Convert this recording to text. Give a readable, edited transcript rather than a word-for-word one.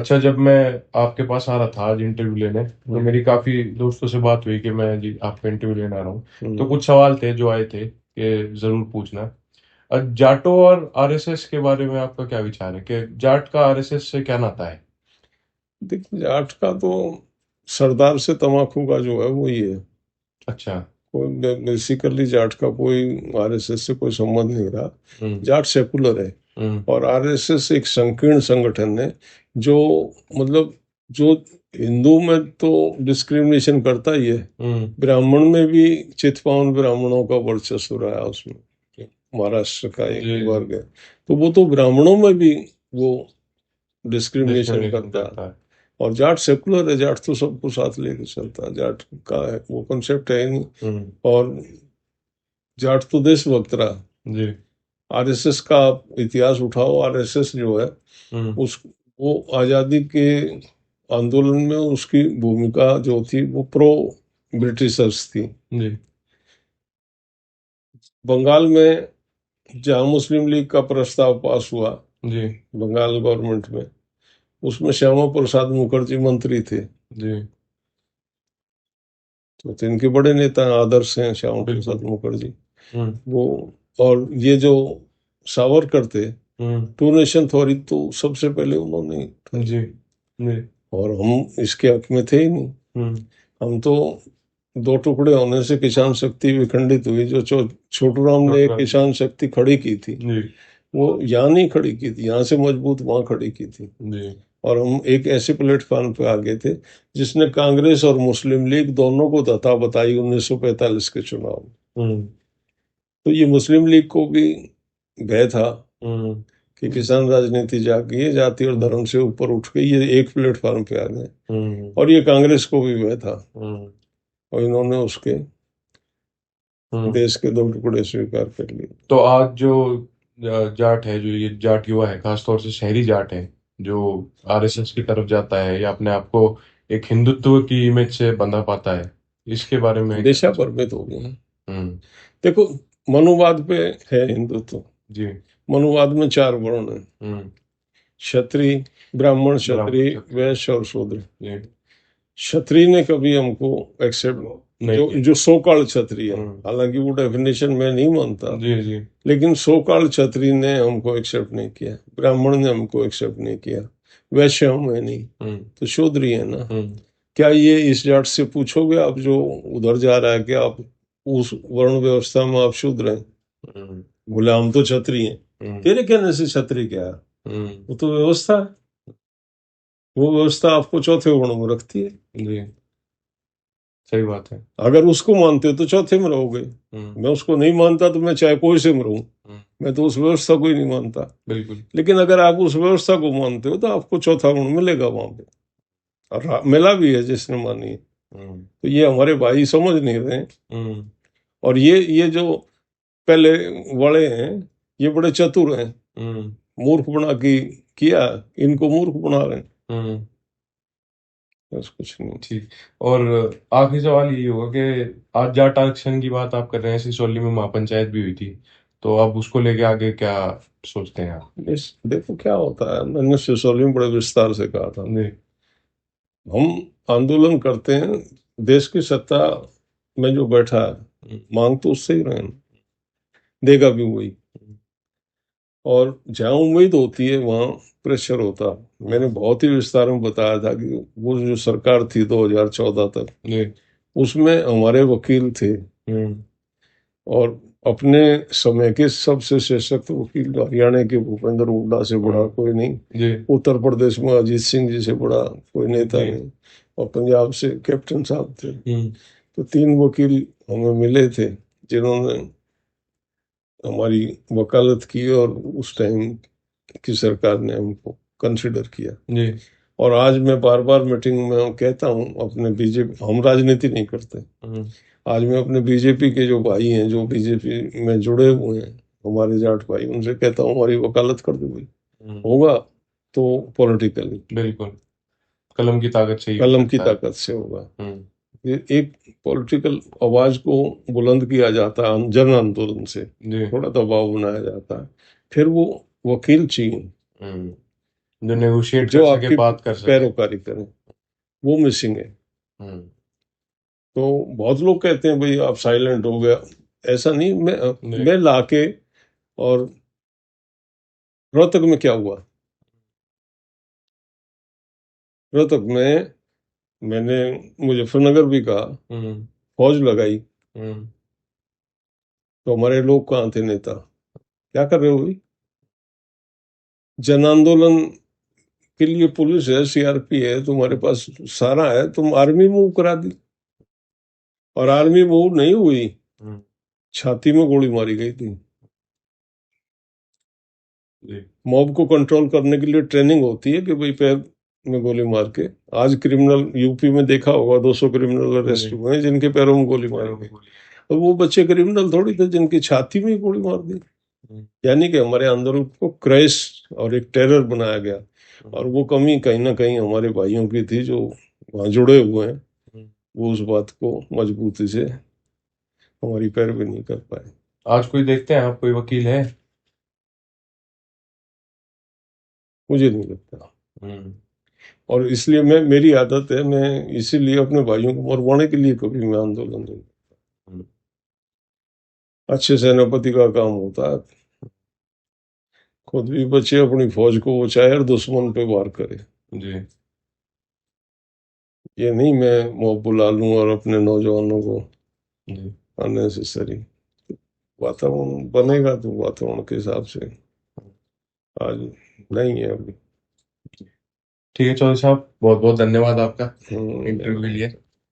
अच्छा, जब मैं आपके पास आ रहा था आज इंटरव्यू लेने, तो मेरी काफी दोस्तों से बात हुई कि मैं जी आपका इंटरव्यू लेने आ रहा हूँ। तो कुछ सवाल थे जो आए थे कि जरूर पूछना। जाटो और आरएसएस के बारे में आपका क्या विचार है कि जाट का आरएसएस से क्या नाता है? देखिए, जाट का तो सरदार से तम्बाकू का जो है वो ही है। अच्छा। कोई बेसिकली जाट का कोई आरएसएस से कोई संबंध नहीं रहा। हम्म। जाट सेकुलर है हम्म। और आरएसएस एक संकीर्ण संगठन है जो मतलब जो हिंदू में तो डिस्क्रिमिनेशन करता ही है। हम्म। ब्राह्मण में भी चितपावन ब्राह्मणों का वर्चस्व रहा है उसमें। महाराष्ट्र का जी एक जी। वर्ग है, तो वो तो ब्राह्मणों में भी वो डिस्क्रिमिनेशन डिस्क्रिमिनेशन करता है। करता है। और जाट सेकुलर है, जाट तो सबको साथ लेके चलता है, जाट का है वो कॉन्सेप्ट है ही नहीं। हम्म। और जाट तो देशभक्त रहा। जी। आरएसएस का आप इतिहास उठाओ, आरएसएस जो है हम्म। उस वो आजादी के आंदोलन में उसकी भूमिका जो थी वो प्रो ब्रिटिशर्स थी। जी। बंगाल में जहाँ मुस्लिम लीग का प्रस्ताव पास हुआ, जी। बंगाल गवर्नमेंट में, उसमें श्यामा प्रसाद मुखर्जी मंत्री थे। जी। तो इनके बड़े नेता हैं, आदर्श हैं श्यामा प्रसाद बिल्कुल। मुखर्जी। हम्म। वो और ये जो सावरकर थे, हम्म। टू नेशन थ्योरी तो सबसे पहले उन्होंने ही उठाई। जी जी। और हम इसके हक में थे ही नहीं। हम्म। हम तो दो टुकड़े होने से किसान शक्ति विखंडित हुई। जो छोटू राम ने एक छोटा। किसान शक्ति खड़ी की थी, जी वो यहाँ नहीं खड़ी की थी, यहाँ से मजबूत वहां खड़ी की थी। जी। और हम एक ऐसे प्लेटफॉर्म पे आ गए थे जिसने कांग्रेस और मुस्लिम लीग दोनों को धता बताई 1945 के चुनाव में। हम्म। तो ये मुस्लिम लीग को भी भय था हम्म। कि किसान राजनीति जागी है, जाति और धर्म से ऊपर उठ के ये एक प्लेटफॉर्म पे आ गए। हम्म। और ये कांग्रेस को भी भय था हम्म। और इन्होंने उसके हम्म। देश के दो टुकड़े स्वीकार कर लिए। तो आज जो जाट है, जो ये जाट युवा है, खासतौर से शहरी जाट है, जो आरएसएस की तरफ जाता है या अपने आप को एक हिंदुत्व की इमेज से बंधा पाता है, इसके बारे में क्या दिशा कुछ? भ्रमित हो गए हैं। हम्म। देखो, मनुवाद पे है हिंदुत्व। जी। मनुवाद में चार वर्ण है: हम्म। क्षत्रिय, ब्राह्मण, ब्राह्मण क्षत्रिय, क्षत्रिय। वैश्य और शूद्र। जी। क्षत्रिय ने कभी हमको एक्सेप्ट, नहीं जो किया। जो सो कॉल्ड क्षत्रिय है, हम्म। हालांकि वो डेफिनेशन में नहीं मानता, जी जी। लेकिन सो कॉल्ड क्षत्रिय ने हमको एक्सेप्ट नहीं किया, ब्राह्मण ने हमको एक्सेप्ट नहीं किया, वैश्य हमें नहीं, हम्म। तो शूद्र ही है ना। हम्म। क्या ये इस जाट से पूछोगे आप जो उधर जा रहा है कि आप उस वर्ण व्यवस्था में आप शूद्र हैं? हम्म। बोले हम तो क्षत्रिय हैं। हम्म। तेरे कहने से क्षत्रिय क्या है? हम्म। वो तो व्यवस्था है। वो व्यवस्था आपको चौथे वर्ण में रखती है। जी। सही बात है। अगर उसको मानते हो तो चौथे में रहोगे। हम्म। मैं उसको नहीं मानता तो मैं चाहे कोई से में रहूं, हम्म। मैं तो उस व्यवस्था को ही नहीं मानता। बिल्कुल। लेकिन अगर आप उस व्यवस्था को मानते हो तो आपको चौथा वर्ण मिलेगा वहां पे। और मिला भी है जिसने मानी है। हम्म। तो ये हमारे भाई समझ नहीं रहे हैं। हम्म। और ये जो पहले वाले हैं, ये बड़े चतुर हैं। हम्म। मूर्ख बना की किया, इनको मूर्ख बना रहे हैं, हम्म। बस कुछ नहीं। ठीक। और आखिरी सवाल यही होगा कि आज जाट आरक्षण की बात आप कर रहे हैं, सिसौली में महापंचायत भी हुई थी, तो अब उसको लेके आगे क्या सोचते हैं आप? इस देखो क्या होता है, मैंने सिसोली में बड़े विस्तार से कहा था। जी। हम आंदोलन करते हैं, देश की सत्ता में जो बैठा है हम्म। मांग तो उससे ही रहे, देगा भी वही। और जहाँ उम्मीद होती है वहाँ प्रेशर होता है। मैंने बहुत ही विस्तार में बताया था कि वो जो सरकार थी 2014 तक, जी। उसमें हमारे वकील थे। हम्म। और अपने समय के सबसे सशक्त वकील हरियाणा के भूपेंद्र हुड्डा से बड़ा हम्म। कोई नहीं, जी उत्तर प्रदेश में अजीत सिंह जी से बड़ा कोई नेता जी। नहीं, और पंजाब से कैप्टन साहब थे। हम्म। तो तीन वकील हमें मिले थे जिन्होंने हमारी वकालत की, और उस टाइम की सरकार ने हमको कंसिडर किया। जी। और आज मैं बार बार मीटिंग में कहता हूँ अपने बीजेपी, हम राजनीति नहीं करते, हम्म। आज मैं अपने बीजेपी के जो भाई हैं, जो बीजेपी में जुड़े हुए हैं, हमारे जाट भाई, उनसे कहता हूँ हमारी वकालत कर दो भाई। हम्म। होगा तो पॉलिटिकली, बिल्कुल। कलम की ताकत से ही हो कलम की सकता है। ताकत से होगा। हम्म। ये एक पॉलिटिकल आवाज को बुलंद किया जाता है जन आंदोलन से, जी। थोड़ा दबाव बनाया जाता है, फिर वो वकील चाहिए। हम्म। जो नेगोशिएट जो कर सके, आपकी बात कर सके। पैरोकारी करें, वो मिसिंग है। हम्म। तो बहुत लोग कहते हैं भाई आप साइलेंट हो गया, ऐसा नहीं। नहीं। मैं लाके, और रोहतक में क्या हुआ, रोहतक में मैंने मुजफ्फरनगर भी कहा, हम्म। फौज लगाई, हम्म। तो हमारे लोग कहाँ थे, नेता क्या कर रहे हो भाई? जन आंदोलन के लिए पुलिस है, सीआरपी है, तुम्हारे पास सारा है, तुम आर्मी मूव करा दी, और आर्मी मूव नहीं हुई, हम्म। छाती में गोली मारी गई थी। जी। मॉब को कंट्रोल करने के लिए ट्रेनिंग होती है कि भाई पैर में गोली मार के, आज क्रिमिनल यूपी में देखा होगा 200 क्रिमिनल अरेस्ट जी। हुए हैं जिनके पैरों में गोली मारी पैरों में गई, गोली। और वो बच्चे क्रिमिनल थोड़ी थे जिनकी छाती में ही गोली मार दी। हम्म। यानी कि हमारे आंदोलन को क्रैश और एक टेरर बनाया गया, और वो कमी कहीं ना कहीं हमारे भाइयों की थी जो वहाँ जुड़े हुए हैं, हम्म। वो उस बात को मजबूती से हमारी पैरवी नहीं कर पाए। आज कोई देखते हैं आप, कोई वकील है? मुझे नहीं लगता, हम्म। और इसलिए मेरी आदत है, मैं इसीलिए अपने भाइयों को मरवाने के लिए कभी मैं आंदोलन नहीं। हम्म। अच्छे सेनापति का काम होता है, खुद भी बचे, अपनी फौज को वो चाहे और दुश्मन पे वार करे। जी। ये नहीं मैं मॉब बुला लूं और अपने नौजवानों को जी। अननेसेसरी। वातावरण बनेगा तो वातावरण के हिसाब से, आज नहीं है अभी। ठीक है चौधरी साहब, बहुत बहुत धन्यवाद आपका इंटरव्यू के हम्म, लिए।